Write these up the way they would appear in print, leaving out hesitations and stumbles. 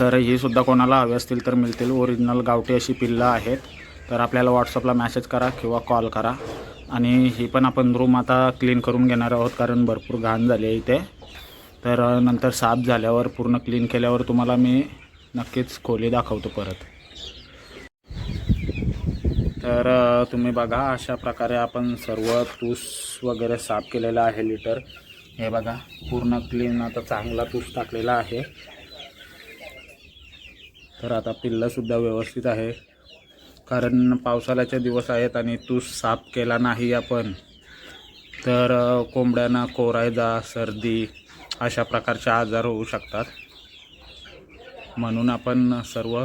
तर ही सुद्धा कोणाला हवी असतील तर मिळतील. ओरिजिनल गावठी अशी पिल्लं आहेत. तर आपल्याला व्हॉट्सअपला मेसेज करा किंवा कॉल करा. आणि ही पण आपण रूम आता क्लीन करून घेणार आहोत, कारण भरपूर घाण झाली आहे इथे. तर नंतर साफ झाल्यावर पूर्ण क्लीन केल्यावर तुम्हाला मी नक्कीच खोली दाखवतो परत. तर तुम्ही बघा, अशा प्रकारे आपण सर्व तूस वगैरे साफ केलेलं आहे. लिटर हे बघा पूर्ण क्लीन, आता चांगला तूस टाकलेला आहे. तर आता पिल्लंसुद्धा व्यवस्थित आहे, कारण पावसाळ्याचे दिवस आहेत आणि तूस साफ केला नाही आपण तर कोंबड्यांना कोरायजा, सर्दी अशा प्रकारचे आजार होऊ शकतात. म्हणून आपण सर्व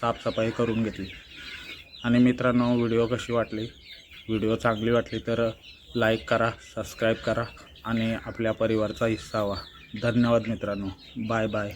साफसफाई करून घेतली. आणि मित्रांनो, व्हिडिओ कशी वाटली? व्हिडिओ चांगली वाटली तर लाईक करा, सबस्क्राईब करा आणि आपल्या परिवाराचा हिस्सा व्हा. धन्यवाद मित्रांनो. Bye bye.